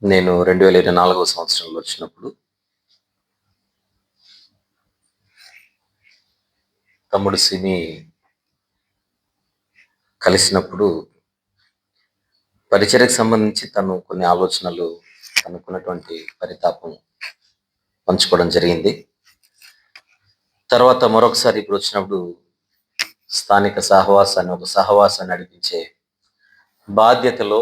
నేను 2024వ సంవత్సరంలో వచ్చినప్పుడు తమ్ముడు సిని కలిసినప్పుడు పరిచర్యకు సంబంధించి తను కొన్ని ఆలోచనలు, తనకున్నటువంటి పరితాపం పంచుకోవడం జరిగింది. తర్వాత మరొకసారి ఇప్పుడు వచ్చినప్పుడు స్థానిక ఒక సహవాసాన్ని నడిపించే బాధ్యతలో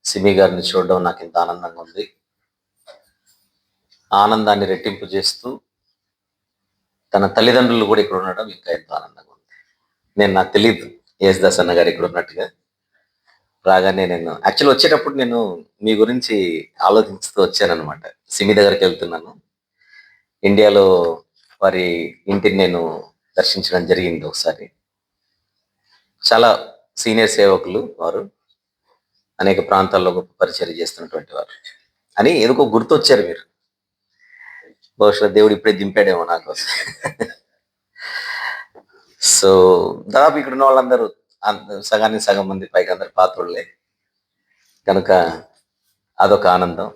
సిమి గారిని చూడడం నాకు ఇంత ఆనందంగా ఉంది. ఆనందాన్ని రెట్టింపు చేస్తూ తన తల్లిదండ్రులు కూడా ఇక్కడ ఉండడం ఇంకా ఎంతో ఆనందంగా ఉంది. నాకు తెలియదు యేసుదాస్ అన్న గారు ఇక్కడ ఉన్నట్టుగా. రాగానే నేను యాక్చువల్ వచ్చేటప్పుడు నేను మీ గురించి ఆలోచిస్తూ వచ్చాననమాట. సిమి దగ్గరికి వెళ్తున్నాను. ఇండియాలో వారి ఇంటిని నేను దర్శించడం జరిగింది ఒకసారి. చాలా సీనియర్ సేవకులు వారు, అనేక ప్రాంతాల్లో గొప్ప పరిచర్య చేస్తున్నటువంటి వారు అని ఎందుకో గుర్తొచ్చారు మీరు. బహుశా దేవుడు ఇప్పుడే దింపాడేమో నాకు. సో దాదాపు ఇక్కడ ఉన్న వాళ్ళందరూ సగానికి సగం మంది పైకి అందరు పాత్రులే కనుక అదొక ఆనందం.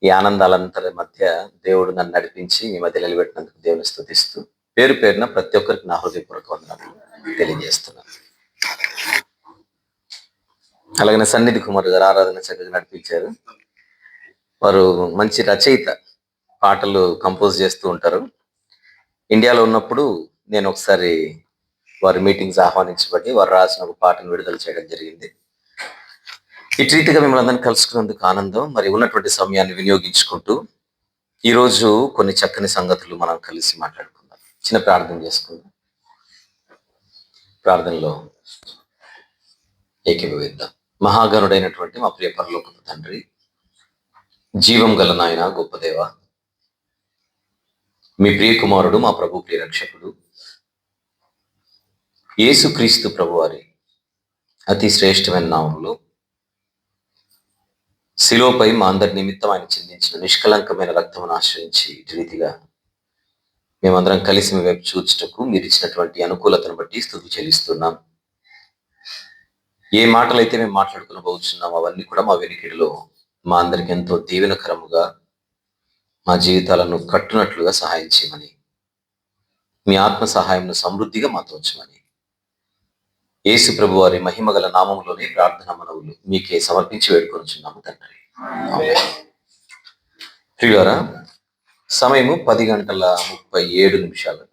ఈ ఆనందాలంతరి మధ్య దేవుడు నన్ను నడిపించి మీ మధ్య నిలబెట్టినందుకు దేవుని స్తుతిస్తూ పేరు పేరున ప్రతి ఒక్కరికి నా హృదయపూర్వక వందనాలు తెలియజేస్తున్నాను. అలాగనే సన్నిధి కుమార్ గారు ఆరాధన చక్కగా నడిపించారు. వారు మంచి రచయిత, పాటలు కంపోజ్ చేస్తూ ఉంటారు. ఇండియాలో ఉన్నప్పుడు నేను ఒకసారి వారి మీటింగ్స్ ఆహ్వానించబడి వారు రాసిన ఒక పాటను విడుదల చేయడం జరిగింది. ఇటు రీతిగా మిమ్మల్ని అందరినీ కలుసుకున్నందుకు ఆనందం. మరి ఉన్నటువంటి సమయాన్ని వినియోగించుకుంటూ ఈరోజు కొన్ని చక్కని సంగతులు మనం కలిసి మాట్లాడుకుందాం. చిన్న ప్రార్థన చేసుకుందాం. ప్రార్థనలో ఏకీభవిద్దాం. మహాగణుడైనటువంటి మా ప్రియ పరలోకపు తండ్రి, జీవం గల నాయన, గొప్ప దేవ, మీ ప్రియ కుమారుడు, మా ప్రభు ప్రియ రక్షకుడు యేసుక్రీస్తు ప్రభువారి అతి శ్రేష్టమైన నామంలో శిలోపై మా అందరి నిమిత్తం ఆయన చెందించిన నిష్కలంకమైన రక్తమును ఆశ్రయించి ఇటు రీతిగా మేమందరం కలిసి మీ వైపు చూచుటకు మీరు ఇచ్చినటువంటి అనుకూలతను బట్టి స్తుతి చెల్లిస్తున్నాం. ఏ మాటలైతే మేము మాట్లాడుకునబోతున్నాం అవన్నీ కూడా మా వెనుకిడిలో మా అందరికి ఎంతో దీవెనకరముగా మా జీవితాలను కట్టునట్లుగా సహాయం చేయమని, మీ ఆత్మ సహాయంను సమృద్ధిగా మాతో ఉంచమని యేసు ప్రభు వారి మహిమగల నామములోనే ప్రార్థన మనవులు మీకే సమర్పించి వేడుకొనుచున్నాము తండ్రి. ప్రియులారా, సమయము 10:37.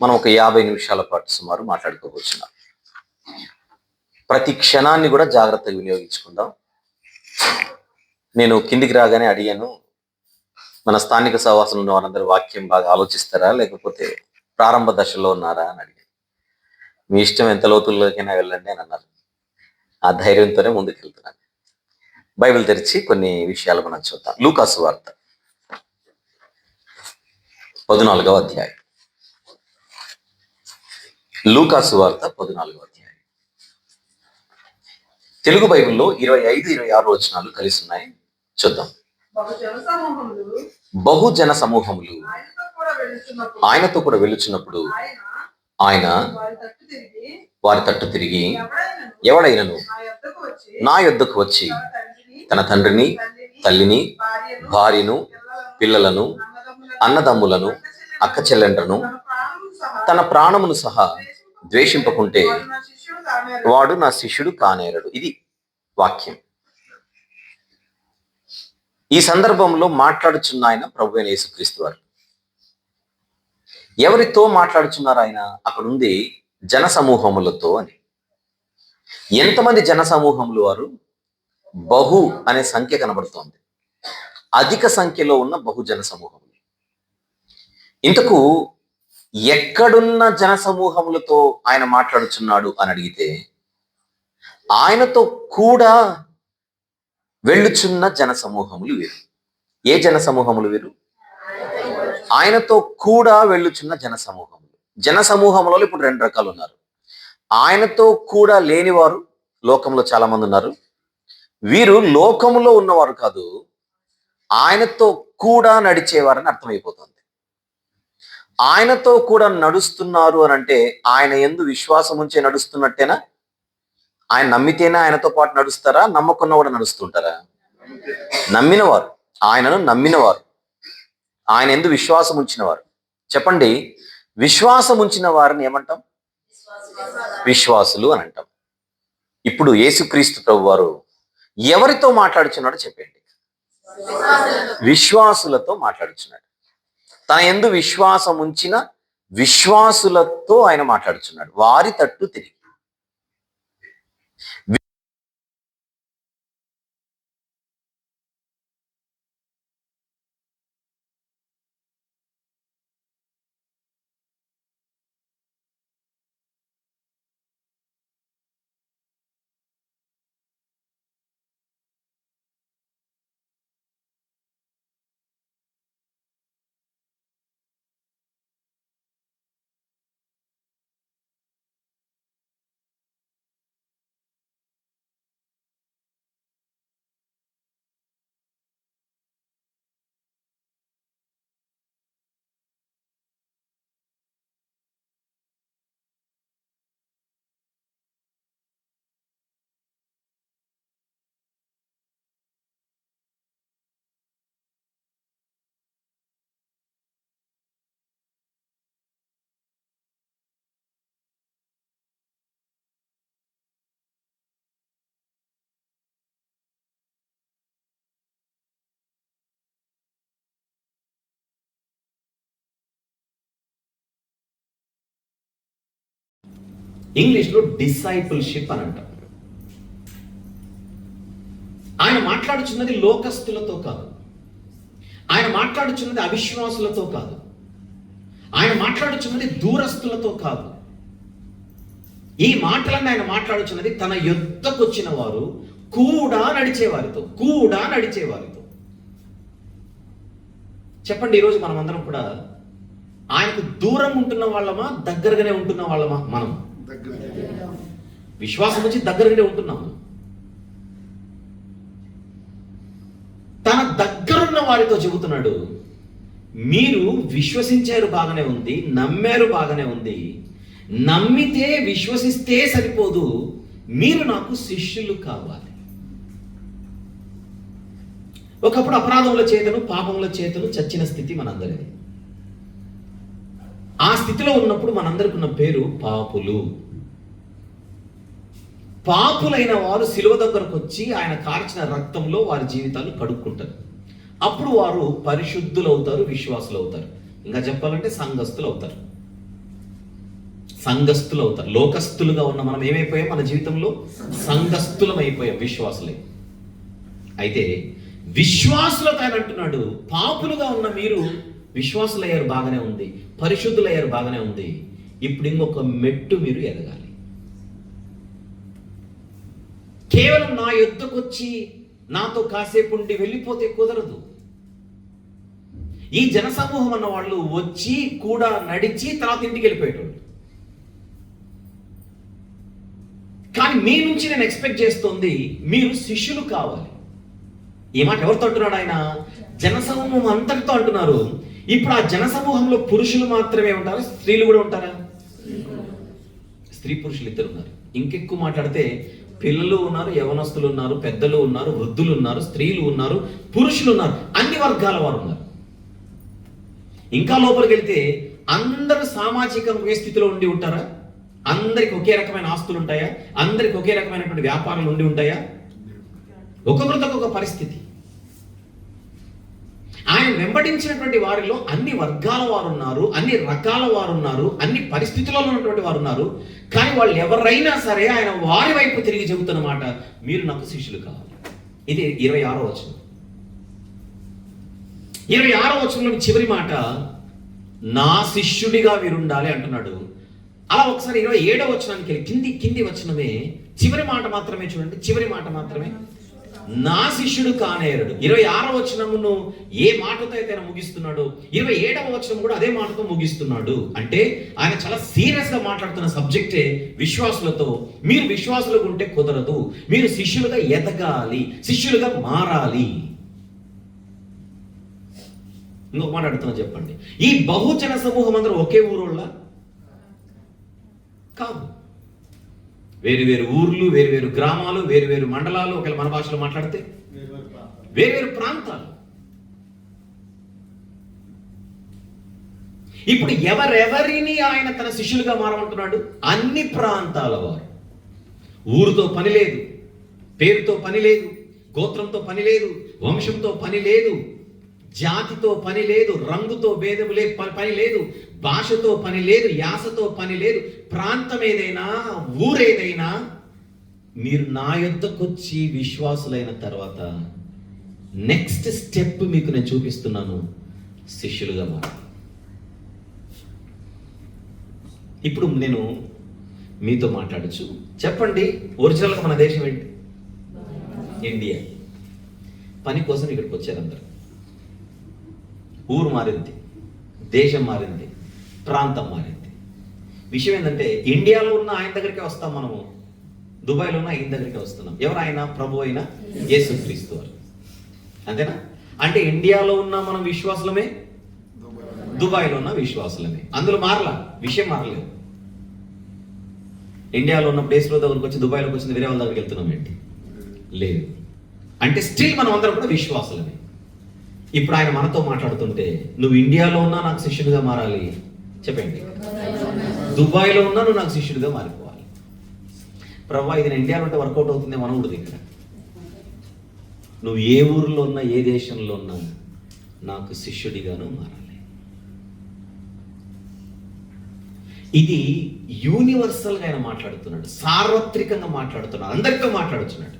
మనం ఒక 50 నిమిషాల పాటు సుమారు మాట్లాడుకోబోతున్నాం. ప్రతి క్షణాన్ని కూడా జాగ్రత్తగా వినియోగించుకుందాం. నేను కిందికి రాగానే అడిగాను, మన స్థానిక సహవాసంలో ఉన్న వారందరూ వాక్యం బాగా ఆలోచిస్తారా లేకపోతే ప్రారంభ దశలో ఉన్నారా అని అడిగాను. మీ ఇష్టం, ఎంత లోతుల్లోకైనా వెళ్ళండి అని అన్నారు. ఆ ధైర్యంతోనే ముందుకు వెళ్తున్నాను. బైబిల్ తెరిచి కొన్ని విషయాలు మనం చూద్దాం. లూకాసు వార్త 14వ అధ్యాయం. లూకాసు వార్త 14వ అధ్యాయం. తెలుగు బైబిల్లో 25-26 వచనాలు కలిసి ఉన్నాయి. చూద్దాం. బహుజన సమూహములు ఆయనతో కూడా వెళ్ళుచున్నప్పుడు ఆయన వారి తట్టు తిరిగి, ఎవడైనను నా యొద్దకు వచ్చి తన తండ్రిని, తల్లిని, భార్యను, పిల్లలను, అన్నదమ్ములను, అక్క చెల్లెండ్రను, తన ప్రాణమును సహా ద్వేషింపకుంటే వాడు నా శిష్యుడు కానేరడు. ఇది వాక్యం. ఈ సందర్భంలో మాట్లాడుచున్న ఆయన ప్రభువైన యేసుక్రీస్తు వారు. ఎవరితో మాట్లాడుచున్నారు ఆయన? అక్కడ ఉంది జన సమూహములతో అని. ఎంతమంది జన సమూహములు వారు? బహు అనే సంఖ్య కనబడుతోంది. అధిక సంఖ్యలో ఉన్న బహుజన సమూహములు. ఇంతకు ఎక్కడున్న జన సమూహములతో ఆయన మాట్లాడుచున్నాడు అని అడిగితే, ఆయనతో కూడా వెళ్ళుచున్న జన సమూహములు వీరు. ఏ జన సమూహములు వీరు? ఆయనతో కూడా వెళ్ళుచున్న జన సమూహములు. జన సమూహములలో ఇప్పుడు 2 రకాలు ఉన్నారు. ఆయనతో కూడా లేనివారు లోకంలో చాలా మంది ఉన్నారు. వీరు లోకములో ఉన్నవారు కాదు, ఆయనతో కూడా నడిచేవారని అర్థమైపోతుంది. ఆయనతో కూడా నడుస్తున్నారు అని అంటే ఆయన యందు విశ్వాసం ఉంచే నడుస్తున్నట్టేనా? ఆయన నమ్మితేనే ఆయనతో పాటు నడుస్తారా, నమ్మకున్న కూడా నడుస్తుంటారా? నమ్మినవారు, ఆయనను నమ్మినవారు, ఆయన ఎందు విశ్వాసం ఉంచినవారు. చెప్పండి, విశ్వాసం ఉంచిన వారిని ఏమంటాం? విశ్వాసులు అని అంటాం. ఇప్పుడు యేసుక్రీస్తు ప్రభు వారు ఎవరితో మాట్లాడుచున్నాడో చెప్పండి. విశ్వాసులతో మాట్లాడుచున్నాడు. తన యందు విశ్వాసం ఉంచిన విశ్వాసులతో ఆయన మాట్లాడుచున్నాడు, వారి తట్టు తిరిగి. ఇంగ్లీష్లో డిసైపుల్షిప్ అని అంటాం. ఆయన మాట్లాడుచున్నది లోకస్తులతో కాదు, ఆయన మాట్లాడుచున్నది అవిశ్వాసులతో కాదు, ఆయన మాట్లాడుచున్నది దూరస్తులతో కాదు. ఈ మాటలన్నీ ఆయన మాట్లాడుచున్నది తన యొద్దకు వచ్చిన వారు కూడా నడిచేవారితో. చెప్పండి, ఈరోజు మనం అందరం కూడా ఆయనకు దూరం ఉంటున్న వాళ్ళమా, దగ్గరగానే ఉంటున్న వాళ్ళమా? మనం విశ్వాసం వచ్చి దగ్గరగానే ఉంటున్నాము. తన దగ్గరున్న వారితో చెబుతున్నాడు, మీరు విశ్వసించారు బాగానే ఉంది, నమ్మారు బాగానే ఉంది, నమ్మితే విశ్వసిస్తే సరిపోదు, మీరు నాకు శిష్యులు కావాలి. ఒకప్పుడు అపరాధముల చేతను పాపముల చేతను చచ్చిన స్థితి మనందరిది. ఆ స్థితిలో ఉన్నప్పుడు మనందరికి ఉన్న పేరు పాపులు. పాపులైన వారు శిలువ దగ్గరకు వచ్చి ఆయన కార్చిన రక్తంలో వారి జీవితాలు కడుక్కుంటారు. అప్పుడు వారు పరిశుద్ధులు అవుతారు, విశ్వాసులు అవుతారు. ఇంకా చెప్పాలంటే సంఘస్థులు అవుతారు. లోకస్తులుగా ఉన్న మనం ఏమైపోయాం? మన జీవితంలో సంఘస్థులం అయిపోయాం, విశ్వాసులై. అయితే విశ్వాసులతో ఆయన అంటున్నాడు, పాపులుగా ఉన్న మీరు విశ్వాసులయ్యారు బాగానే ఉంది, పరిశుద్ధులయ్యారు బాగానే ఉంది, ఇప్పుడు ఇంకొక మెట్టు మీరు ఎదగాలి. కేవలం నా యొద్దకు వచ్చి నాతో కాసేపు ఉండి వెళ్ళిపోతే కుదరదు. ఈ జనసమూహం అన్న వాళ్ళు వచ్చి కూడా నడిచి తర్వాత ఇంటికి వెళ్ళిపోయేటోళ్ళు. కానీ మీ నుంచి నేను ఎక్స్పెక్ట్ చేస్తుంది, మీరు శిష్యులు కావాలి. ఈ మాట ఎవరితో అంటున్నాడు ఆయన? జనసమూహం అంతటితో అంటున్నారు. ఇప్పుడు ఆ జనసమూహంలో పురుషులు మాత్రమే ఉంటారు, స్త్రీలు కూడా ఉంటారా? స్త్రీ పురుషులు ఇద్దరు ఉన్నారు. ఇంకెక్కువ మాట్లాడితే పిల్లలు ఉన్నారు, యవనస్తులు ఉన్నారు, పెద్దలు ఉన్నారు, వృద్ధులు ఉన్నారు, స్త్రీలు ఉన్నారు, పురుషులు ఉన్నారు, అన్ని వర్గాల వారు ఉన్నారు. ఇంకా లోపలికి వెళ్తే అందరూ సామాజికంగా ఒకే స్థితిలో ఉండి ఉంటారా? అందరికి ఒకే రకమైన ఆస్తులు ఉంటాయా? అందరికి ఒకే రకమైనటువంటి వ్యాపారాలు ఉండి ఉంటాయా? ఒక్కొక్కరితో ఒక పరిస్థితి. ఆయన వెంబడించినటువంటి వారిలో అన్ని వర్గాల వారు ఉన్నారు, అన్ని రకాల వారు ఉన్నారు, అన్ని పరిస్థితుల్లో ఉన్నటువంటి వారు ఉన్నారు. కానీ వాళ్ళు ఎవరైనా సరే ఆయన వారి వైపు తిరిగి చెబుతున్నమాట, మీరు నాకు శిష్యులు కావాలి. ఇది 26వ వచనం. 26వ వచనంలో చివరి మాట, నా శిష్యుడిగా వీరుండాలి అంటున్నాడు. అలా ఒకసారి 27వ వచనానికి వెళ్ళి కింది వచనమే చివరి మాట మాత్రమే చూడండి. చివరి మాట మాత్రమే, నా శిష్యుడు కానేరడు. 26వ వచనమును ఏ మాటతో అయితే ఆయన ముగిస్తున్నాడు, 27వ వచనం కూడా అదే మాటతో ముగిస్తున్నాడు. అంటే ఆయన చాలా సీరియస్ గా మాట్లాడుతున్న సబ్జెక్టే విశ్వాసులతో. మీరు విశ్వాసులుగా ఉంటే కుదరదు, మీరు శిష్యులుగా ఎదగాలి, శిష్యులుగా మారాలి. ఇంకొక మాట అడుగుతున్నా, చెప్పండి, ఈ బహుజన సమూహం అందరూ ఒకే ఊరోళ్ళ కాదు. వేరు వేరు ఊర్లు, వేరు వేరు గ్రామాలు, వేరు వేరు మండలాలు, ఒకవేళ మన భాషలో మాట్లాడితే వేరు వేరు ప్రాంతాలు. ఇప్పుడు ఎవరెవరిని ఆయన తన శిష్యులుగా మారమంటున్నాడు? అన్ని ప్రాంతాల వారు. ఊరుతో పని లేదు, పేరుతో పని లేదు, గోత్రంతో పని లేదు, వంశంతో పని లేదు, జాతితో పని లేదు, రంగుతో భేదం పని లేదు, భాషతో పని లేదు, యాసతో పని లేదు. ప్రాంతం ఏదైనా, ఊరేదైనా మీరు నా యొద్దకొచ్చి విశ్వాసులైన తర్వాత నెక్స్ట్ స్టెప్ మీకు నేను చూపిస్తున్నాను, శిష్యులుగా మారాలి. ఇప్పుడు నేను మీతో మాట్లాడచ్చు. చెప్పండి, ఒరిజినల్గా మన దేశం ఏంటి? ఇండియా. పని కోసం ఇక్కడికి వచ్చారు అందరు. ఊరు మారింది, దేశం మారింది, ప్రాంతం మారింది. విషయం ఏంటంటే ఇండియాలో ఉన్న ఆయన దగ్గరికే వస్తాం మనము, దుబాయ్లో ఉన్న ఆయన దగ్గరికే వస్తున్నాం. ఎవరు ఆయన? ప్రభు అయిన యేసుక్రీస్తు వారు. అంతేనా? అంటే ఇండియాలో ఉన్న మనం విశ్వాసులమే, దుబాయ్లో ఉన్న విశ్వాసులమే. అందులో మారలా, విషయం మారలేదు. ఇండియాలో ఉన్న ప్లేస్లో దగ్గరకు వచ్చి దుబాయ్లోకి వచ్చింది వేరే వాళ్ళ దగ్గరికి వెళ్తున్నాం ఏంటి? లేదు. అంటే స్టిల్ మనం అందరం కూడా విశ్వాసులమే. ఇప్పుడు ఆయన మనతో మాట్లాడుతుంటే, నువ్వు ఇండియాలో ఉన్నా నాకు శిష్యుడిగా మారాలి, చెప్పండి. దుబాయ్లో ఉన్నా నువ్వు నాకు శిష్యుడిగా మారిపోవాలి. ప్రభా, ఇది నేను ఇండియాలో ఉంటే వర్కౌట్ అవుతుంది, మనం కూడా ఇక్కడ. నువ్వు ఏ ఊరిలో ఉన్నా, ఏ దేశంలో ఉన్నా నాకు శిష్యుడిగాను మారాలి. ఇది యూనివర్సల్గా ఆయన మాట్లాడుతున్నాడు, సార్వత్రికంగా మాట్లాడుతున్నాడు, అందరితో మాట్లాడుతున్నాడు.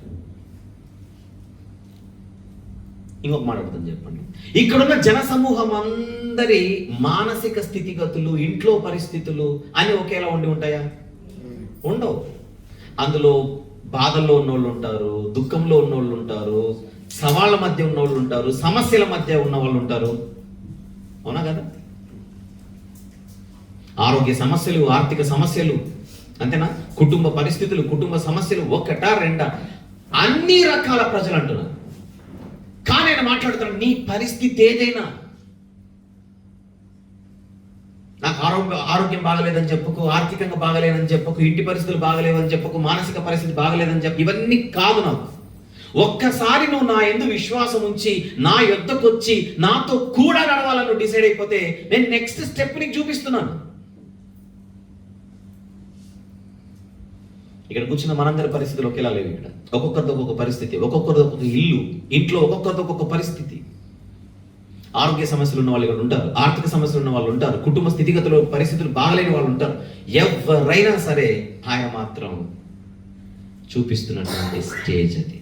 ఇంకొక మాట్లాడుతుంది చెప్పండి. ఇక్కడున్న జన సమూహం అందరి మానసిక స్థితిగతులు, ఇంట్లో పరిస్థితులు అని ఒకేలా ఉండి ఉంటాయా? ఉండవు. అందులో బాధల్లో ఉన్నోళ్ళు ఉంటారు, దుఃఖంలో ఉన్నోళ్ళు ఉంటారు, సవాళ్ళ మధ్య ఉన్నోళ్ళు ఉంటారు, సమస్యల మధ్య ఉన్న వాళ్ళు ఉంటారు. అవునా కదా? ఆరోగ్య సమస్యలు, ఆర్థిక సమస్యలు, అంతేనా? కుటుంబ పరిస్థితులు, కుటుంబ సమస్యలు, ఒకటా రెండా, అన్ని రకాల ప్రజలు అంటున్నారు. కానీ ఆయన మాట్లాడుతున్నాడు, నీ పరిస్థితి ఏదైనా, నాకు ఆరోగ్యం బాగలేదని చెప్పకు, ఆర్థికంగా బాగలేదని చెప్పకు, ఇంటి పరిస్థితులు బాగలేవని చెప్పకు, మానసిక పరిస్థితి బాగలేదని చెప్పు, ఇవన్నీ కాదు. నాకు ఒక్కసారి నువ్వు నా యందు విశ్వాసం ఉంచి నా యొద్దకొచ్చి నాతో కూడా నడవాలని నువ్వు డిసైడ్ అయిపోతే నేను నెక్స్ట్ స్టెప్ నీకు చూపిస్తున్నాను. ఇక్కడ కూర్చున్న మనందరి పరిస్థితులు ఒకేలా లేవు. ఇక్కడ ఒక్కొక్కరితో ఒక్కొక్క పరిస్థితి, ఒక్కొక్కరితో ఒక్కొక్క ఇల్లు, ఇంట్లో ఒక్కొక్కరితో ఒక్కొక్క పరిస్థితి. ఆరోగ్య సమస్యలు ఉన్న వాళ్ళు ఇక్కడ ఉంటారు, ఆర్థిక సమస్యలు ఉన్న వాళ్ళు ఉంటారు, కుటుంబ స్థితిగతులు పరిస్థితులు బాగలేని వాళ్ళు ఉంటారు. ఎవరైనా సరే ఆయన మాత్రం చూపిస్తున్నటువంటి స్టేజ్ అది.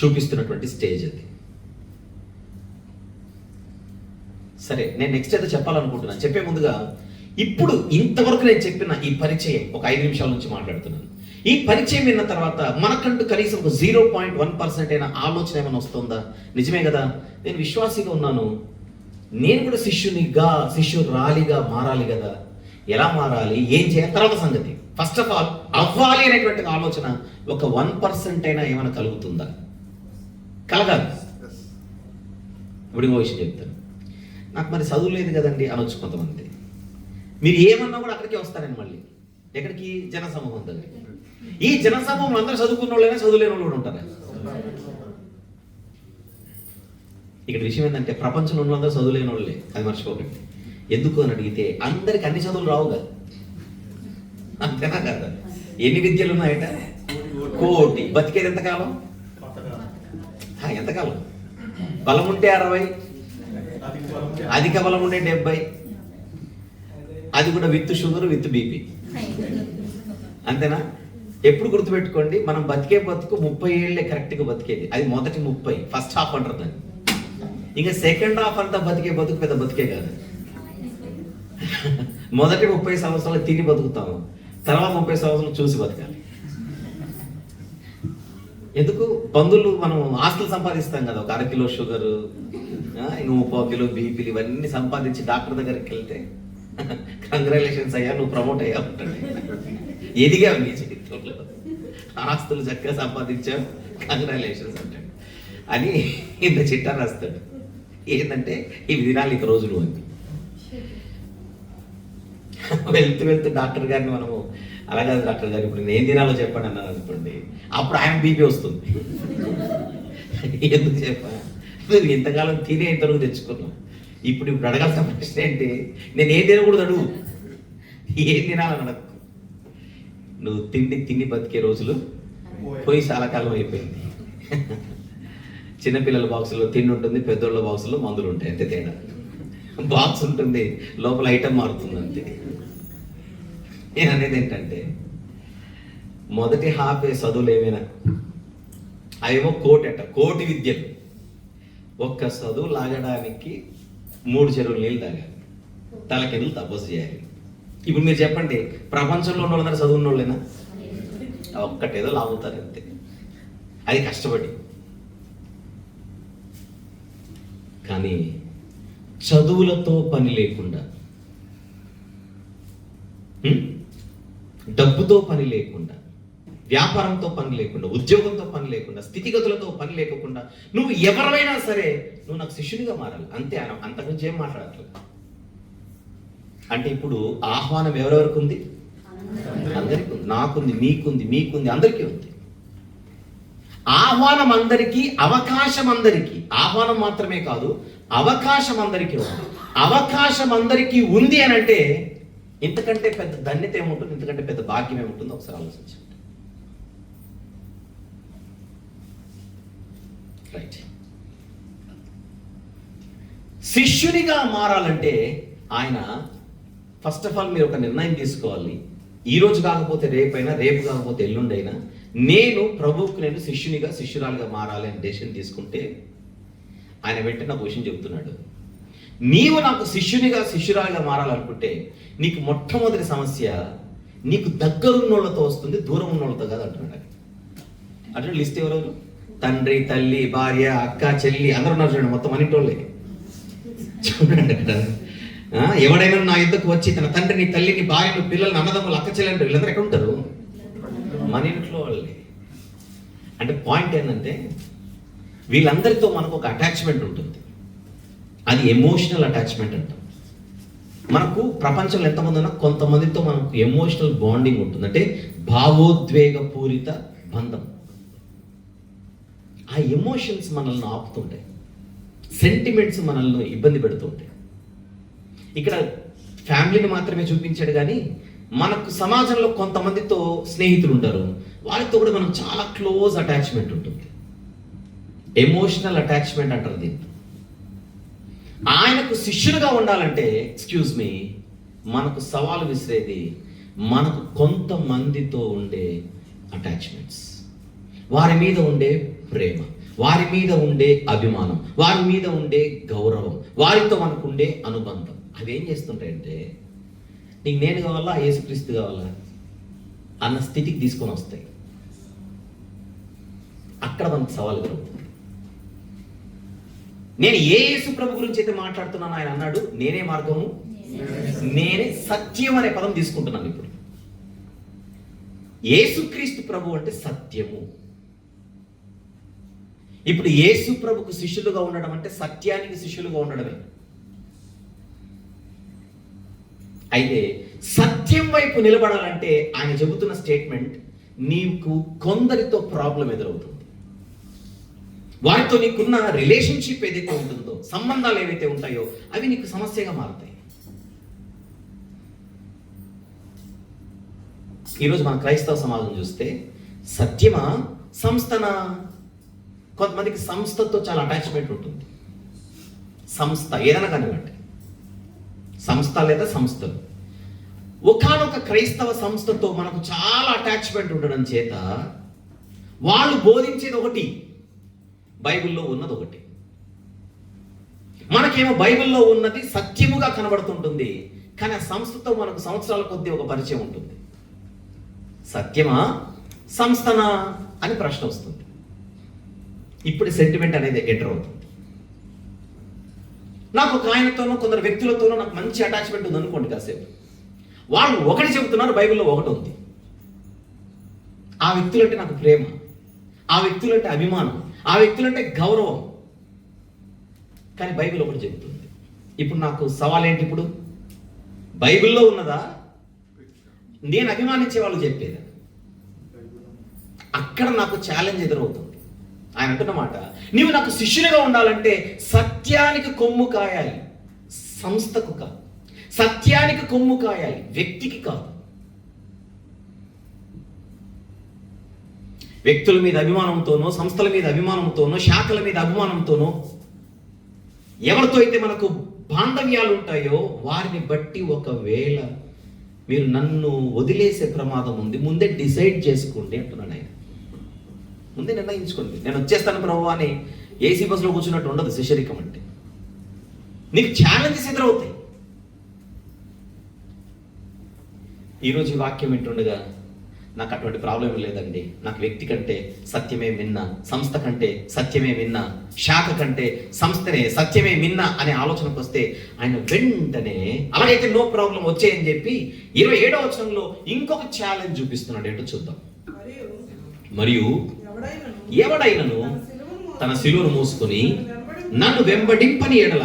చూపిస్తున్నటువంటి స్టేజ్ అది. సరే, నేను నెక్స్ట్ అయితే చెప్పాలనుకుంటున్నాను. చెప్పే ముందుగా ఇప్పుడు ఇంతవరకు నేను చెప్పిన ఈ పరిచయం ఒక 5 నిమిషాల నుంచి మాట్లాడుతున్నాను. ఈ పరిచయం విన్న తర్వాత మనకంటూ కనీసం ఒక 0.1% అయిన ఆలోచన ఏమైనా వస్తుందా? నిజమే కదా, నేను విశ్వాసిగా ఉన్నాను, నేను కూడా శిష్యురాలిగా మారాలి కదా. ఎలా మారాలి, ఏం చేయాలి, తర్వాత సంగతి. ఫస్ట్ ఆఫ్ ఆల్ అవ్వాలి అనేటువంటి ఆలోచన ఒక 1% అయినా ఏమైనా కలుగుతుందా? కలగాలి. ఇప్పుడు ఇంకో విషయం చెప్తాను. నాకు మరి చదువు లేదు కదండి అనొచ్చు కొంతమంది. మీరు ఏమన్నా కూడా అక్కడికే వస్తారని మళ్ళీ ఎక్కడికి? జన సమూహం దగ్గర. ఈ జన సమూహం అందరూ చదువుకున్న వాళ్ళైనా చదువులేని వాళ్ళు కూడా ఉంటారా? ఇక్కడ విషయం ఏంటంటే ప్రపంచంలో ఉన్న అందరూ చదువులేని వాళ్ళే, అది మర్చిపోకండి. ఎందుకు అని అడిగితే అందరికి అన్ని చదువులు రావు కదా, అంతేనా కదా? ఎన్ని విద్యలు ఉన్నాయట? కోటి. బతికేది ఎంతకాలం? ఎంతకాలం? బలం ఉంటే 60, అధిక బలం ఉండే 70, అది కూడా విత్ షుగర్ విత్ బీపీ. అంతేనా? ఎప్పుడు గుర్తుపెట్టుకోండి, మనం బతికే బతుకు 30 ఏళ్ళే కరెక్ట్గా బతికేది. అది మొదటి 30, ఫస్ట్ హాఫ్ అంటారు దాన్ని. ఇంకా సెకండ్ హాఫ్ అంతా బతికే బతుకు పెద్ద బతికే కాదు. మొదటి 30 సంవత్సరాలు తిని బతుకుతాము, తర్వాత 30 సంవత్సరాలు చూసి బతకాలి. ఎందుకు? బంధువులు మనం ఆస్తులు సంపాదిస్తాం కదా, ఒక 1/2 కిలో షుగరు, 3 కిలో బీపీలు, ఇవన్నీ సంపాదించి డాక్టర్ దగ్గరికి వెళ్తే కంగ్రాచులేషన్స్ అయ్యా, నువ్వు ప్రమోట్ అయ్యా ఉంటాడు. ఎదిగావు నీ జీవితంలో, ఆస్తులు చక్కగా సంపాదించావు, కంగ్రాచులేషన్స్ అంటాడు. అని ఇంత చిట్టా రాస్తాడు. ఏంటంటే ఇవి తినాలి ఇక రోజులు అని. వెళ్తూ డాక్టర్ గారిని మనము అలాగే డాక్టర్ గారు ఇప్పుడు నేను ఏం తినాలో చెప్పండి అన్నాను అనుకోండి, అప్పుడు ఆయన బీపీ వస్తుంది. ఎందుకు చెప్పా, నువ్వు ఇంతకాలం తినే ఇంతవరకు తెచ్చుకున్నావు, ఇప్పుడు అడగాల్సిన ప్రశ్న ఏంటి, నేను ఏం తినకూడదు అడుగు, ఏం తినాలని అడగకు. నువ్వు తిండి బతికే రోజులు పోయి చాలా కాలం అయిపోయింది. చిన్నపిల్లల బాక్సుల్లో తిండి ఉంటుంది, పెద్దోళ్ళ బాక్సుల్లో మందులు ఉంటాయి, అంతే తేడా. బాక్స్ ఉంటుంది, లోపల ఐటమ్ మారుతుంది అంతే. నేను అనేది ఏంటంటే, మొదటి హాఫే చదువులు ఏమైనా అవేమో కోటి విద్యలు. ఒక్క చదువు లాగడానికి 3 చెరువులు నీళ్ళు తాగాలి, తలకెళ్ళి తపస్సు చేయాలి. ఇప్పుడు మీరు చెప్పండి, ప్రపంచంలో ఉన్న వాళ్ళందరూ చదువున్న వాళ్ళేనా? ఒక్కటేదో లాగుతారు అంతే, అది కష్టపడి. కానీ చదువులతో పని లేకుండా, డబ్బుతో పని లేకుండా, వ్యాపారంతో పని లేకుండా, ఉద్యోగంతో పని లేకుండా, స్థితిగతులతో పని లేకుండా నువ్వు ఎవరైనా సరే నువ్వు నాకు శిష్యునిగా మారాలి అంతే. అంతకుమించి ఏం మాట్లాడట్లేదు. అంటే ఇప్పుడు ఆహ్వానం ఎవరెవరికి ఉంది? అందరికీ ఉంది, నాకుంది, మీకుంది, అందరికీ ఉంది. ఆహ్వానం అందరికీ, అవకాశం అందరికీ. ఆహ్వానం మాత్రమే కాదు, అవకాశం అందరికీ ఉంది. అవకాశం అందరికీ ఉంది అని అంటే ఇంతకంటే పెద్ద ధన్యత ఏముంటుంది, ఇంతకంటే పెద్ద భాగ్యం ఏముంటుందో ఒకసారి ఆలోచించండి. రైట్. శిష్యునిగా మారాలంటే ఆయన ఫస్ట్ ఆఫ్ ఆల్ మీరు ఒక నిర్ణయం తీసుకోవాలి. ఈ రోజు కాకపోతే రేపైనా, రేపు కాకపోతే ఎల్లుండైనా నేను ప్రభువుకు నేను శిష్యురాలుగా మారాలి అని డెసిషన్ తీసుకుంటే ఆయన వెంటనే ఒక విషయం చెబుతున్నాడు. నీవు నాకు శిష్యురాలుగా మారాలనుకుంటే నీకు మొట్టమొదటి సమస్య నీకు దగ్గరున్నోళ్ళతో వస్తుంది, దూరం ఉన్నోళ్ళతో కాదు అంటున్నాడు. అంటే లిస్ట్ ఎవరెవరు? తండ్రి, తల్లి, భార్య, అక్క, చెల్లి అందరూ ఉన్నారు చూడండి, మొత్తం అన్నింటోళ్ళే. చూడండి అక్కడ, ఎవడైనా నా యుద్ధకు వచ్చి తన తండ్రిని, తల్లిని, భార్యను, పిల్లల్ని, అన్నదమ్ములు, అక్క చెల్లెలు వీళ్ళందరూ ఎక్కడ ఉంటారు? మన ఇంట్లో వాళ్ళే. అంటే పాయింట్ ఏంటంటే వీళ్ళందరితో మనకు ఒక అటాచ్మెంట్ ఉంటుంది, అది ఎమోషనల్ అటాచ్మెంట్ అంటాం. మనకు ప్రపంచంలో ఎంతమంది ఉన్నా కొంతమందితో మనకు ఎమోషనల్ బాండింగ్ ఉంటుంది, అంటే భావోద్వేగపూరిత బంధం. ఆ ఎమోషన్స్ మనల్ని ఆపుతుంటాయి, సెంటిమెంట్స్ మనల్ని ఇబ్బంది పెడుతుంటాయి. ఇక్కడ ఫ్యామిలీని మాత్రమే చూపించాడు కానీ మనకు సమాజంలో కొంతమందితో స్నేహితులు ఉంటారు, వాళ్ళతో కూడా మనం చాలా క్లోజ్ అటాచ్మెంట్ ఉంటుంది, ఎమోషనల్ అటాచ్మెంట్ అంటారు దీన్ని. ఆయనకు శిష్యులుగా ఉండాలంటే ఎక్స్క్యూజ్ మీ, మనకు సవాలు విసిరేది మనకు కొంతమందితో ఉండే అటాచ్మెంట్స్, వారి మీద ఉండే ప్రేమ, వారి మీద ఉండే అభిమానం, వారి మీద ఉండే గౌరవం, వారితో మనకు ఉండే అనుబంధం. అవి ఏం చేస్తుంటాయంటే నీకు నేను కావాలా, యేసుక్రీస్తు కావాలా అన్న స్థితికి తీసుకొని వస్తాయి. అక్కడ మనకు సవాలు కలుగుతుంది. నేను ఏ యేసు ప్రభు గురించి అయితే మాట్లాడుతున్నాను, ఆయన అన్నాడు నేనే మార్గము, నేనే సత్యం అనే పదం తీసుకుంటున్నాను. ఇప్పుడు యేసుక్రీస్తు ప్రభు అంటే సత్యము. ఇప్పుడు యేసు ప్రభుకు శిష్యులుగా ఉండడం అంటే సత్యానికి శిష్యులుగా ఉండడమే. అయితే సత్యం వైపు నిలబడాలంటే ఆయన చెబుతున్న స్టేట్మెంట్, నీకు కొందరితో ప్రాబ్లం ఎదురవుతుంది, వారితో నీకున్న రిలేషన్షిప్ ఏదైతే ఉంటుందో, సంబంధాలు ఏవైతే ఉంటాయో అవి నీకు సమస్యగా మారుతాయి. ఈరోజు మన క్రైస్తవ సమాజం చూస్తే సత్యమా సంస్థనా? కొంతమందికి సంస్థతో చాలా అటాచ్మెంట్ ఉంటుంది. సంస్థ ఏదైనా కానివ్వండి, సంస్థ లేదా సంస్థలు. ఒకానొక క్రైస్తవ సంస్థతో మనకు చాలా అటాచ్మెంట్ ఉండడం చేత వాళ్ళు బోధించేది ఒకటి, బైబిల్లో ఉన్నది ఒకటి. మనకేమో బైబిల్లో ఉన్నది సత్యముగా కనబడుతుంటుంది, కానీ ఆ సంస్థతో మనకు సంవత్సరాల కొద్దీ ఒక పరిచయం ఉంటుంది. సత్యమా సంస్థనా అని ప్రశ్న వస్తుంది. ఇప్పుడు సెంటిమెంట్ అనేది ఎంటర్ అవుతుంది. నాకు ఒక ఆయనతోనో కొందరు వ్యక్తులతోనో నాకు మంచి అటాచ్మెంట్ ఉంది అనుకోండి, కాసేపు వాళ్ళు ఒకటి చెబుతున్నారు, బైబిల్లో ఒకటి ఉంది. ఆ వ్యక్తులంటే నాకు ప్రేమ, ఆ వ్యక్తులంటే అభిమానం, ఆ వ్యక్తులంటే గౌరవం, కానీ బైబిల్ ఒకటి చెబుతుంది. ఇప్పుడు నాకు సవాల్ ఏంటి? ఇప్పుడు బైబిల్లో ఉన్నదా, నేను అభిమానించే వాళ్ళు చెప్పేది? అక్కడ నాకు ఛాలెంజ్ ఎదురవుతుంది. ఆయన అంటున్నమాట, నీవు నాకు శిష్యునిగా ఉండాలంటే సత్యానికి కొమ్ము కాయాలి, సంస్థకు కాదు. సత్యానికి కొమ్ము కాయాలి, వ్యక్తికి కాదు. వ్యక్తుల మీద అభిమానంతోనో, సంస్థల మీద అభిమానంతోనో, శాఖల మీద అభిమానంతోనో, ఎవరితో అయితే మనకు బాంధవ్యాలు ఉంటాయో వారిని బట్టి ఒకవేళ మీరు నన్ను వదిలేసే ప్రమాదం ఉంది, ముందే డిసైడ్ చేసుకోండి అంటున్నాను ఆయన. ముందే నిర్ణయించుకోండి, నేను వచ్చేస్తాను ప్రభు అని ఏసీ బస్సులో కూర్చున్నట్టు ఉండదు శిష్యరికం అంటే. నీకు ఛాలెంజెస్ ఎదురవుతాయి. ఈరోజు ఈ వాక్యం వింటుండగా నాకు అటువంటి ప్రాబ్లం లేదండి, నాకు వ్యక్తి కంటే సత్యమే మిన్న, సంస్థ కంటే సత్యమే మిన్న, శాఖ కంటే సంస్థనే సత్యమే మిన్న అనే ఆలోచనకు వస్తే ఆయన వెంటనే అలాగైతే నో ప్రాబ్లం వచ్చేయని చెప్పి 27వ వచనంలో ఇంకొక ఛాలెంజ్ చూపిస్తున్నాడు. ఏంటో చూద్దాం. మరియు ఎవడైనను తన శిలువను మోసుకొని నన్ను వెంబడింపని ఎడల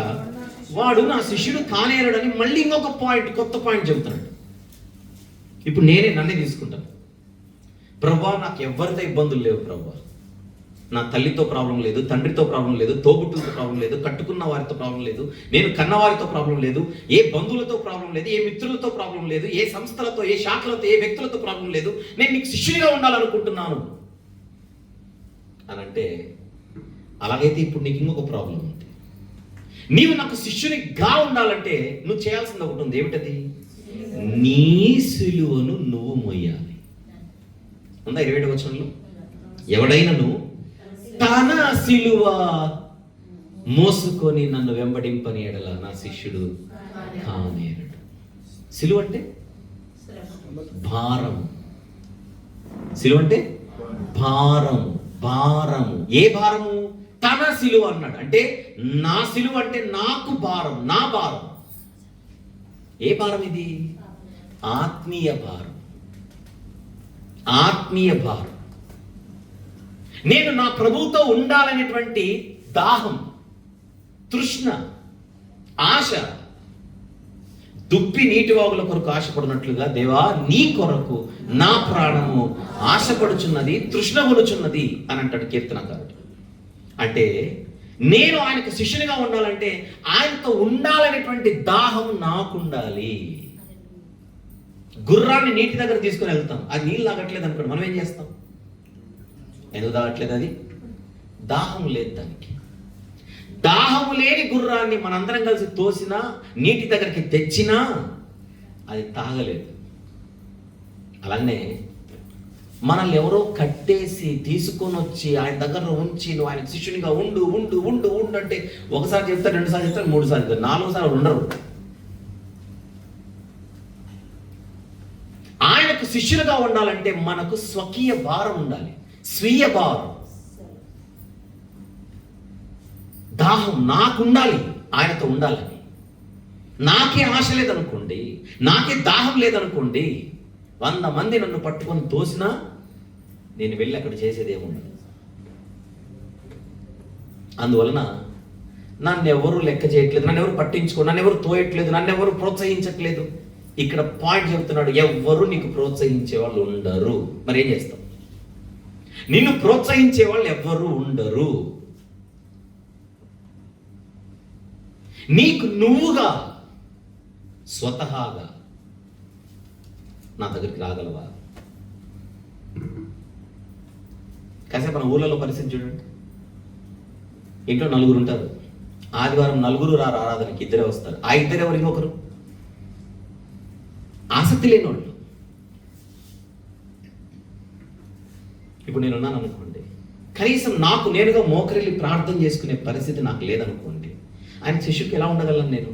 వాడు నా శిష్యుడు కానేరడని మళ్ళీ ఇంకొక పాయింట్, కొత్త పాయింట్ చెబుతున్నాడు. ఇప్పుడు నన్నే తీసుకుంటాను. ప్రభువా, నాకు ఎవరితో ఇబ్బందులు లేవు ప్రభువా. నా తల్లితో ప్రాబ్లం లేదు, తండ్రితో ప్రాబ్లం లేదు, తోబుట్టులతో ప్రాబ్లం లేదు, కట్టుకున్న వారితో ప్రాబ్లం లేదు, నేను కన్నవారితో ప్రాబ్లం లేదు, ఏ బంధువులతో ప్రాబ్లం లేదు, ఏ మిత్రులతో ప్రాబ్లం లేదు, ఏ సంస్థలతో, ఏ శాఖలతో, ఏ వ్యక్తులతో ప్రాబ్లం లేదు. నేను నీకు శిష్యునిగా ఉండాలనుకుంటున్నాను అని అంటే, అలాగైతే ఇప్పుడు నీకు ఇంకొక ప్రాబ్లం ఉంది. నీవు నాకు శిష్యునిగా ఉండాలంటే నువ్వు చేయాల్సింది ఒకటి ఉంది. ఏమిటది? నీ సిలువను నువ్వు మోయాలి. ఉందా 27వ వచనంలో? ఎవడైనను తన సిలువ మోసుకొని నన్ను వెంబడింపని ఎడల నా శిష్యుడు కానేరడు. సిలువ అంటే భారం. సిలువ అంటే భారం. భారము. ఏ భారము? తన సిలువ అన్నాడు. అంటే నా సిలువ అంటే నాకు భారం, నా భారం. ఏ భారం ఇది? ఆత్మీయ భారం. ఆత్మీయ భారం. నేను నా ప్రభువుతో ఉండాలనేటువంటి దాహం, తృష్ణ, ఆశ, దుప్పి నీటి వాగుల కొరకు ఆశపడినట్లుగా దేవా నీ కొరకు నా ప్రాణము ఆశపడుచున్నది, తృష్ణ కొనుచున్నది అని అంటాడు కీర్తనకారుడు. అంటే నేను ఆయనకు శిష్యునిగా ఉండాలంటే ఆయనతో ఉండాలనేటువంటి దాహం నాకుండాలి. గుర్రాన్ని నీటి దగ్గర తీసుకుని వెళ్తాం, అది నీళ్ళు తాగట్లేదు అనుకోండి, మనం ఏం చేస్తాం? ఎందుకు తాగట్లేదు? అది దాహం లేదు దానికి. దాహము లేని గుర్రాన్ని మనందరం కలిసి తోసినా, నీటి దగ్గరికి తెచ్చినా అది తాగలేదు. అలానే మనల్ని ఎవరో కట్టేసి తీసుకొని వచ్చి ఆయన దగ్గర ఉంచి నువ్వు ఆయన శిష్యునిగా ఉండు ఉండు ఉండు ఉండు అంటే ఒకసారి చెప్తారు, 2 సార్లు చెప్తారు, 3 సార్లు చెప్తారు, 4వ సార్లు ఉండరు. ఆయనకు శిష్యులుగా ఉండాలంటే మనకు స్వకీయ భారం ఉండాలి, స్వీయ భారం, దాహం నాకుండాలి. ఆయనతో ఉండాలని నాకే ఆశ లేదనుకోండి, నాకే దాహం లేదనుకోండి, 100 మంది నన్ను పట్టుకొని తోసినా నేను వెళ్ళి అక్కడ చేసేది ఏముండదు. అందువలన నన్ను ఎవరు లెక్క చేయట్లేదు, నన్ను ఎవరు పట్టించుకో, నన్ను ఎవరు తోయట్లేదు, నన్ను ఎవరు ప్రోత్సహించట్లేదు. ఇక్కడ పాయింట్ చెప్తున్నాడు, ఎవ్వరు నీకు ప్రోత్సహించే వాళ్ళు ఉండరు. మరి ఏం చేస్తావు? నిన్ను ప్రోత్సహించే వాళ్ళు ఎవ్వరు ఉండరు. నీకు నువ్వుగా స్వతహాగా నా దగ్గరికి రాగలవా? కాసేపు మన ఊళ్ళలో పరిస్థితి చూడండి. ఇంట్లో 4 ఉంటారు, ఆదివారం 4 రారు ఆరాధనకి, 2 వస్తారు. ఆ 2 ఎవరు? ఇంకొకరు ఆసక్తి లేని వాళ్ళు. ఇప్పుడు నేనున్నాను అనుకోండి, కనీసం నాకు నేనుగా మోకరిల్లి ప్రార్థన చేసుకునే పరిస్థితి నాకు లేదనుకోండి, ఆయన శిష్యుడికి ఎలా ఉండగలను నేను?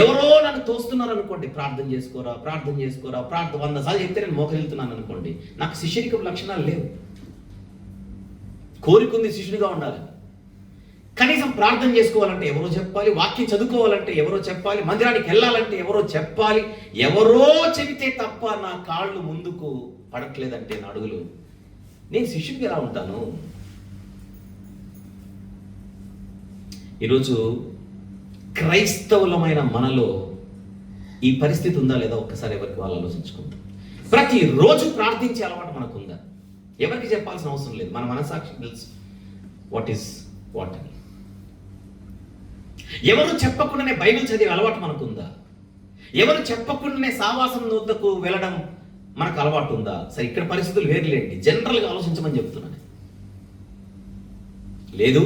ఎవరో నన్ను తోస్తున్నారు అనుకోండి, ప్రార్థన చేసుకోరా ప్రార్థన చేసుకోరా, 100 సార్లు చెప్తే నేను మోకరిల్లుతున్నాను అనుకోండి, నాకు శిష్యరికపు లక్షణాలు లేవు. కోరికుంది శిష్యునిగా ఉండాలి. కనీసం ప్రార్థన చేసుకోవాలంటే ఎవరో చెప్పాలి, వాక్యం చదువుకోవాలంటే ఎవరో చెప్పాలి, మందిరానికి వెళ్ళాలంటే ఎవరో చెప్పాలి. ఎవరో చెబితే తప్ప నా కాళ్ళు ముందుకు పడట్లేదంటే నా అడుగులు, నేను శిష్యుడికి ఎలా ఉంటాను? ఈరోజు క్రైస్తవులమైన మనలో ఈ పరిస్థితి ఉందా లేదా ఒక్కసారి ఎవరికి వాళ్ళు ఆలోచించుకుంటాం. ప్రతిరోజు ప్రార్థించే అలవాటు మనకు ఉందా? ఎవరికి చెప్పాల్సిన అవసరం లేదు, మన మనసాక్షి తెలుసు వాట్ ఈస్ వాట్ అని. ఎవరు చెప్పకుండానే బైబిల్ చదివే అలవాటు మనకు ఉందా? ఎవరు చెప్పకుండానే సావాసం వద్దకు వెళ్ళడం మనకు అలవాటు ఉందా? సరే, ఇక్కడ పరిస్థితులు వేరులేండి, జనరల్గా ఆలోచించమని చెప్తున్నాను. లేదు,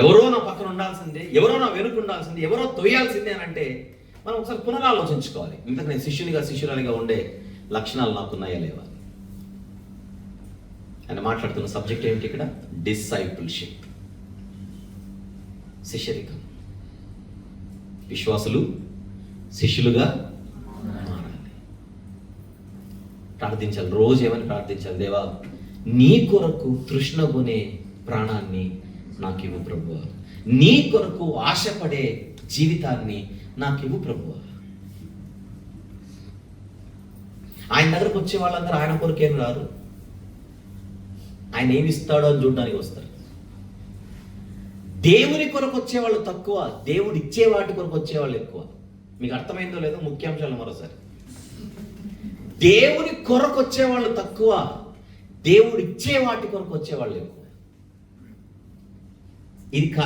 ఎవరో నా పక్కన ఉండాల్సిందే, ఎవరో నా వెనుక ఉండాల్సిందే, ఎవరో తొయ్యాల్సిందే అని అంటే మనం ఒకసారి పునరాలోచించుకోవాలి. ఇంతకు నేను శిష్యురాలిగా ఉండే లక్షణాలు నాకున్నాయా లేవా అని మాట్లాడుతున్న సబ్జెక్ట్ ఏమిటి ఇక్కడ? డిసైపుల్షిప్, శిష్యరికం. విశ్వాసులు శిష్యులుగా మారాలి. ప్రార్థించాలి, రోజు ఏమని ప్రార్థించాలి? దేవా, నీ కొరకు తృష్ణగొనే ప్రాణాన్ని నాకు ఇవ్వు ప్రభువా, నీ కొరకు ఆశపడే జీవితాన్ని నాకు ఇవ్వు ప్రభువా. ఆయన దగ్గరకు వచ్చే వాళ్ళందరూ ఆయన కొరకేం రారు, ఆయన ఏమి ఇస్తాడో అని చూడడానికి వస్తారు. దేవుని కొరకు వచ్చేవాళ్ళు తక్కువ, దేవుడు ఇచ్చే వాటి కొరకు వచ్చేవాళ్ళు ఎక్కువ. మీకు అర్థమైందో లేదో ముఖ్యాంశాలు మరోసారి. దేవుని కొరకు వచ్చేవాళ్ళు తక్కువ, దేవుడు ఇచ్చే వాటి కొరకు వచ్చేవాళ్ళు ఎక్కువ.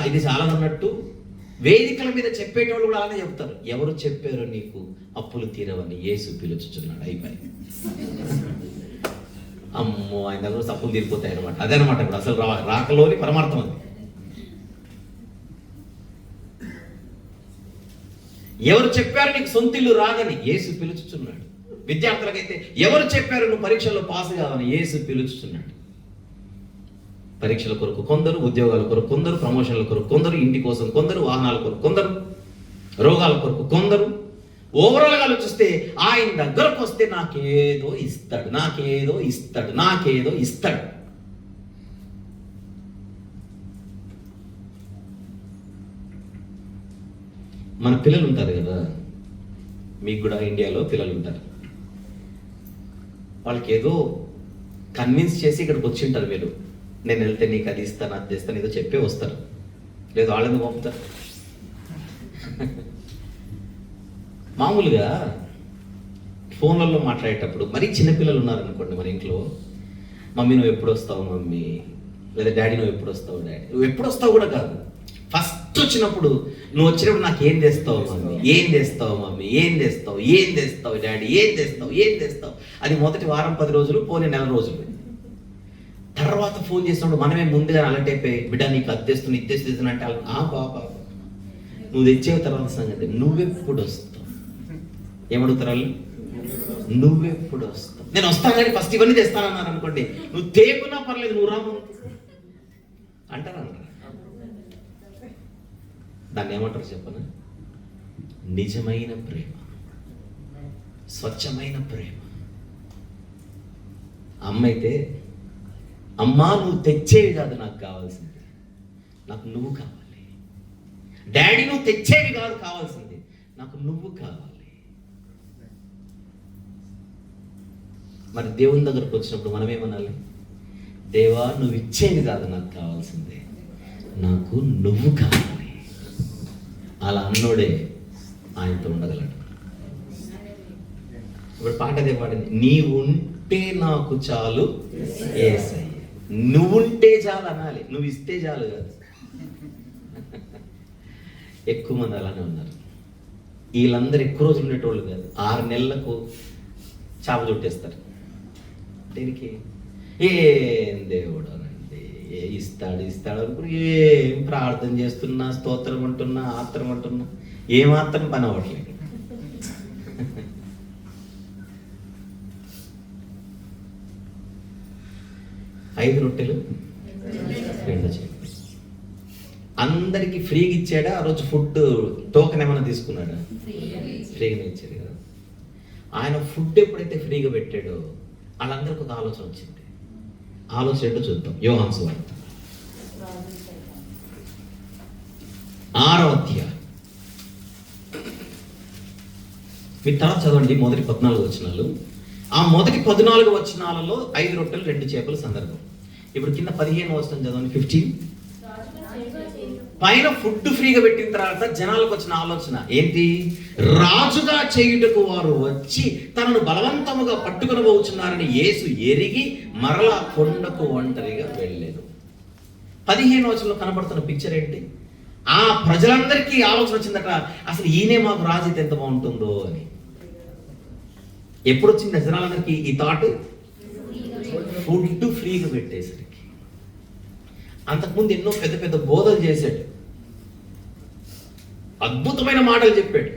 ఇది చాలా అన్నట్టు వేదికల మీద చెప్పేటోళ్ళు కూడా అలానే చెప్తారు. ఎవరు చెప్పారో నీకు అప్పులు తీరవని యేసు పిలుచుచున్నాడు. అయిపోయి అమ్మో, ఆయన దగ్గర అప్పులు తీరిపోతాయి అనమాట. అదే అనమాట ఇప్పుడు అసలు రాకలోని పరమార్థం అది. ఎవరు చెప్పారు నీకు సొంతిల్లు రాదని? యేసు పిలుచుచున్నాడు. విద్యార్థులకైతే ఎవరు చెప్పారు నువ్వు పరీక్షల్లో పాస్ కావని? యేసు పిలుచుచున్నాడు. పరీక్షల కొరకు కొందరు, ఉద్యోగాల కొరకు కొందరు, ప్రమోషన్ల కొరకు కొందరు, ఇంటి కోసం కొందరు, వాహనాల కొరకు కొందరు, రోగాల కొరకు కొందరు. ఓవరాల్గా ఆలోచిస్తే ఆయన దగ్గరకు వస్తే నాకేదో ఇస్తాడు, నాకేదో ఇస్తాడు, నాకేదో ఇస్తాడు. మన పిల్లలు ఉంటారు కదా, మీకు కూడా ఇండియాలో పిల్లలు ఉంటారు. వాళ్ళకి ఏదో కన్విన్స్ చేసి ఇక్కడికి వచ్చి ఉంటారు. మీరు నేను వెళ్తే నీకు అది ఇస్తాను, అది తెస్తాను, ఏదో చెప్పే వస్తారు. లేదు వాళ్ళని పంపుతారు. మామూలుగా ఫోన్లలో మాట్లాడేటప్పుడు మరీ చిన్నపిల్లలు ఉన్నారనుకోండి మన ఇంట్లో, మమ్మీ నువ్వు ఎప్పుడు వస్తావు మమ్మీ, లేదా డాడీ నువ్వు ఎప్పుడు వస్తావు డాడీ. నువ్వు ఎప్పుడు వస్తావు కూడా కాదు, ఫస్ట్ వచ్చినప్పుడు నువ్వు వచ్చినప్పుడు నాకు ఏం తెస్తావు మమ్మీ, ఏం తెస్తావు మమ్మీ, ఏం తెస్తావు, ఏం తెస్తావు డాడీ, ఏం తెస్తావు, ఏం తెస్తావు. అది మొదటి వారం 10 రోజులు, పోనీ నెల రోజులు. తర్వాత ఫోన్ చేసినప్పుడు మనమే ముందుగా అలర్ట్ అయిపోయి, బిడ్డ నీకు అది తెస్తున్నా, ఇది తెస్తున్నా అంటే బాబా నువ్వు తెచ్చే తర్వాత సంగతి నువ్వెప్పుడు వస్తావు. ఏమడుగుతారు వాళ్ళు? నువ్వెప్పుడు వస్తావు. నేను వస్తాను కానీ ఫస్ట్ ఇవన్నీ తెస్తానన్నారు అనుకోండి, నువ్వు తేకున్నా పర్లేదు, నువ్వు రాము అంటారా? దాన్ని ఏమంటారు చెప్పనా? నిజమైన ప్రేమ, స్వచ్ఛమైన ప్రేమ. అమ్మ అయితే, అమ్మా నువ్వు తెచ్చేవి కాదు నాకు కావాల్సింది, నాకు నువ్వు కావాలి. డాడీ నువ్వు తెచ్చేవి కాదు కావాల్సింది, నాకు నువ్వు కావాలి. మరి దేవుని దగ్గరకు వచ్చినప్పుడు మనం ఏమనాలి? దేవా నువ్వు ఇచ్చేవి కాదు నాకు కావాల్సిందే, నాకు నువ్వు కావాలి. అలా అన్నోడే ఆయనతో ఉండగలడు. ఇప్పుడు పాట అదే పాడింది, నీ ఉంటే నాకు చాలు యేసయ్య. నువ్వుంటే చాలు అనాలి, నువ్వు ఇస్తే చాలు కాదు. ఎక్కువ మంది అలానే ఉన్నారు. వీళ్ళందరూ ఎక్కువ రోజులు ఉండేటోళ్ళు కాదు, 6 నెలలకు చాప చుట్టేస్తారు. దీనికి ఏం దేవుడు అనండి, ఇస్తాడు అనుకుని ఏం ప్రార్థన చేస్తున్నా, స్తోత్రం అంటున్నా, ఆత్రం అంటున్నా, ఏమాత్రం పని అవ్వట్లేదు. ఐదు రొట్టెలు 2 చేపలు అందరికి ఫ్రీగా ఇచ్చాడా? ఆ రోజు ఫుడ్ టోకెన్ ఏమైనా తీసుకున్నాడా? ఫ్రీగా ఇచ్చాడు కదా. ఆయన ఫుడ్ ఎప్పుడైతే ఫ్రీగా పెట్టాడో వాళ్ళందరికీ ఒక ఆలోచన వచ్చింది. ఆలోచన ఏంటో చూద్దాం. యోహాను సువార్త 6వ అధ్యాయం. మీరు తర్వాత చదవండి మొదటి 14 వచనాలు. ఆ మొదటి 14 వచనాలలో 5 రొట్టెలు 2 చేపల సందర్భం. ఇప్పుడు కింద 15వ వచనం చదవండి. 15 పైన ఫుడ్ ఫ్రీగా పెట్టిన తర్వాత జనాలకు వచ్చిన ఆలోచన ఏంటి? రాజుగా చేయుటకు వారు వచ్చి తనను బలవంతముగా పట్టుకుని పోతున్నారని యేసు ఎరిగి మరలా కొండకు ఒంటరిగా వెళ్ళారు. 15వ వచనంలో కనబడుతున్న పిక్చర్ ఏంటి? ఆ ప్రజలందరికీ ఆలోచన వచ్చిందట, అసలు ఈయనే మాకు రాజు అయితే ఎంత బాగుంటుందో అని. ఎప్పుడు వచ్చింది జనాలందరికీ ఈ థాట్? ఫుడ్ ఫ్రీగా పెట్టేసరికి. అంతకుముందు ఎన్నో పెద్ద పెద్ద బోధలు చేశాడు, అద్భుతమైన మాటలు చెప్పాడు.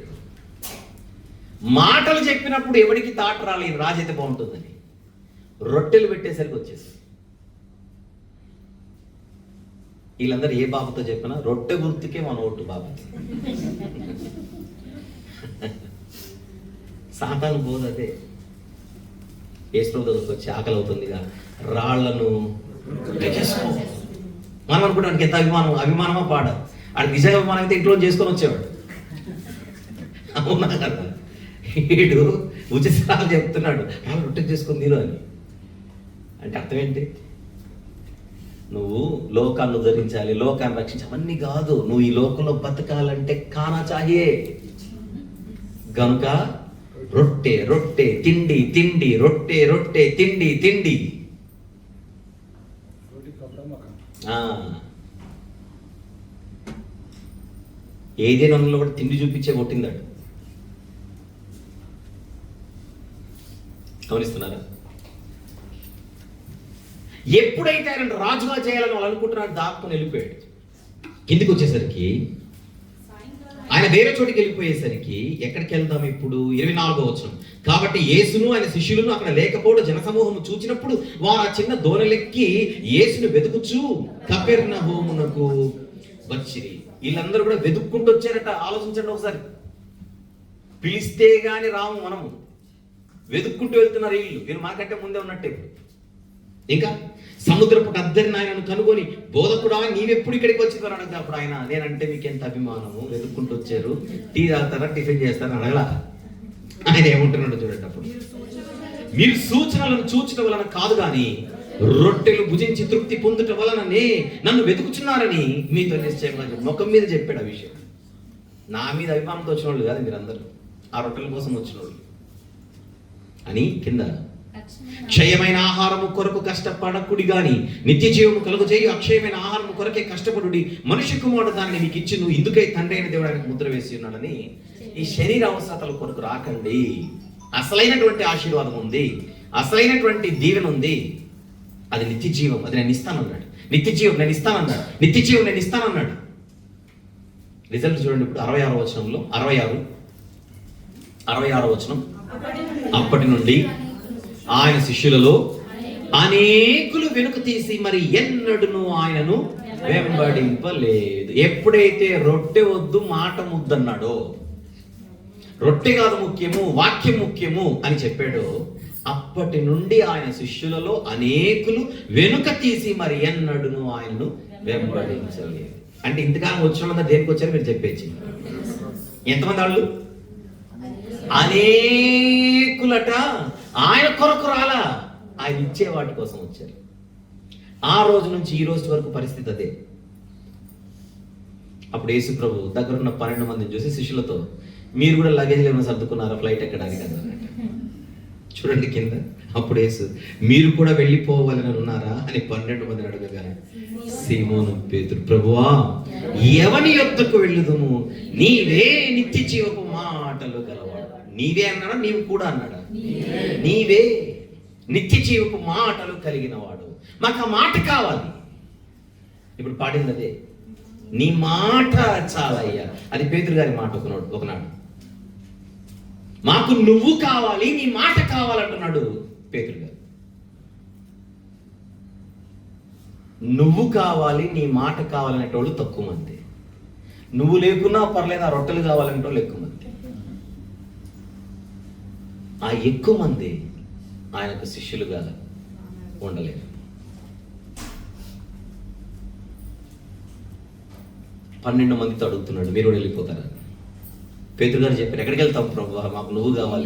మాటలు చెప్పినప్పుడు ఎవరికి థాట్ రాలేదు రాజు అయితే బాగుంటుందని. రొట్టెలు పెట్టేసరికి వచ్చేసి వీళ్ళందరూ ఏ బాబుతో చెప్పినా రొట్టె గుర్తుకే మన ఓటు బాబు. సాతాను బోధ అదే. యేసు దగ్గరకు వచ్చి ఆకలి అవుతుందిగా రాళ్లను చేసుకో. మనం అనుకుంటానికి ఎంత అభిమానమా పాడ. ఆడ నిజంగా అభిమానం అయితే ఇంట్లో చేసుకొని వచ్చేవాడు. అవునా కదా? వీడు ఉచితాలు చెప్తున్నాడు, రొట్టె చేసుకొని తీరు అని. అంటే అర్థం ఏంటి? నువ్వు లోకాన్ని ధరించాలి, లోకాన్ని రక్షించాలి, అవన్నీ కాదు. నువ్వు ఈ లోకంలో బతకాలంటే కానా చాహియే. గనుక రొట్టె రొట్టె తిండి తిండి, రొట్టె రొట్టె తిండి తిండి. ఏదైనా కూడా తిండి చూపించే కొట్టిందాడు. గమనిస్తున్నారా? ఎప్పుడైతే ఆయన రాజుగా చేయాలని వాళ్ళు అనుకుంటున్నాడు, దాక్కుని వెళ్ళిపోయాడు. కిందికి వచ్చేసరికి ఆయన వేరే చోటికి వెళ్ళిపోయేసరికి ఎక్కడికి వెళ్దాం ఇప్పుడు? 24వ వచనం. కాబట్టి యేసును ఆయన శిష్యులను అక్కడ లేకపోవడం జనసమూహము చూచినప్పుడు వారు ఆ చిన్న దోణలెక్కి యేసును వెతుకుచూ కపెర్నహూమునకు వచ్చిరి. వీళ్ళందరూ కూడా వెతుక్కుంటూ వచ్చారట. ఆలోచించండి ఒకసారి. పిలిస్తే గాని రాము మనము, వెతుక్కుంటూ వెళ్తున్నారు వీళ్ళు. వీళ్ళు మాకంటే ముందే ఉన్నట్టే. ఇంకా సముద్రపు అద్దరిని ఆయనను కనుగొని, బోధకుడా నీవెప్పుడు ఇక్కడికి వచ్చిందని అడగ. అప్పుడు ఆయన, నేనంటే మీకు ఎంత అభిమానము, వెతుక్కుంటూ వచ్చారు, టీ తాగుతారా టిఫిన్ చేస్తారా అడగలా. ఆయన ఏమంటున్నాడు చూడండి. అప్పుడు మీరు సూచనలను చూచడం వలన కాదు కానీ రొట్టెలు భుజించి తృప్తి పొందుట వలననే నన్ను వెతుకుచున్నారని మీతో నిశ్చయంగా ముఖం మీద చెప్పాడు ఆ విషయం. నా మీద అభిమానంతో వచ్చిన వాళ్ళు కాదు మీరందరూ, ఆ రొట్టెల కోసం వచ్చిన వాళ్ళు అని. కింద క్షయమైన ఆహారము కొరకు కష్టపడకుడి గాని నిత్య జీవము కలుగు చేయు అక్షయమైన ఆహారము కొరకే కష్టపడుడి. మనిషి కుమారుడు దానిని మీకు ఇచ్చి నువ్వు ఇందుకై తండ్రి అయిన దేవుడు ఆయనకు ముద్ర వేసి ఉన్నాడని. ఈ శరీర అవసరతల కొరకు రాకండి. అసలైనటువంటి ఆశీర్వాదం ఉంది, అసలైనటువంటి దీవెన ఉంది. అది నిత్య జీవం. అది నేను ఇస్తానన్నాడు. నిత్య జీవం నేను ఇస్తానన్నాడు. నిత్య జీవం నేను ఇస్తానన్నాడు. రిజల్ట్ చూడండి ఇప్పుడు 66వ వచనంలో. 66వ వచనం. అప్పటి నుండి ఆయన శిష్యులలో అనేకులు వెనుక తీసి మరి ఎన్నడూను ఆయనను వెంబడింపలేదు. ఎప్పుడైతే రొట్టె వద్దు మాట ముద్దన్నాడో, రొట్టె కాదు ముఖ్యము వాక్యం ముఖ్యము అని చెప్పాడో, అప్పటి నుండి ఆయన శిష్యులలో అనేకులు వెనుక తీసి మరి ఎన్నడూను ఆయనను వెంబడించలేదు. అంటే ఇంతకాలం వచ్చిన వాళ్ళందరూ దేనికి వచ్చారో మీరు చెప్పేసి. ఎంతమంది వాళ్ళు? అనేకులట. ఆయన కొరకు రాలా, ఆయన ఇచ్చే వాటి కోసం వచ్చారు. ఆ రోజు నుంచి ఈ రోజు వరకు పరిస్థితి అదే. అప్పుడు యేసు ప్రభు దగ్గరున్న 12 మందిని చూసి శిష్యులతో, మీరు కూడా లగేజ్ ఏమైనా సర్దుకున్నారా ఫ్లైట్ ఎక్కడానికి అన్నమాట. చూడండి కింద. అప్పుడు యేసు, మీరు కూడా వెళ్ళిపోవాలని ఉన్నారా అని 12 మందిని అడగగా సీమోను పేతురు, ప్రభువా ఎవని యొద్దకు వెళ్ళుదుము, నీవే నిత్య జీవపు మాటలు గలవాడు. నీవే అన్నాడా? నీవు కూడా అన్నాడా? నీవే నిత్య జీవపు మాటలు కలిగిన వాడు. మాకు ఆ మాట కావాలి. ఇప్పుడు పాడింది అదే, నీ మాట చాలయ్యా. అది పేతురు గారి మాట ఒకనాడు. మాకు నువ్వు కావాలి, నీ మాట కావాలంటున్నాడు పేతురు గారు. నువ్వు కావాలి, నీ మాట కావాలనేటోళ్ళు తక్కువ మంది. నువ్వు లేకున్నా పర్లేదు, ఆ రొట్టెలు కావాలనేటోళ్ళు ఎక్కువ మంది. ఆ ఎక్కువ మంది ఆయనకు శిష్యులుగా ఉండలేరు. 12 మందితో అడుగుతున్నాడు, మీరు కూడా వెళ్ళిపోతారా? పేతురు గారు చెప్పారు, ఎక్కడికి వెళ్తాం ప్రభు, మాకు నువ్వు కావాలి.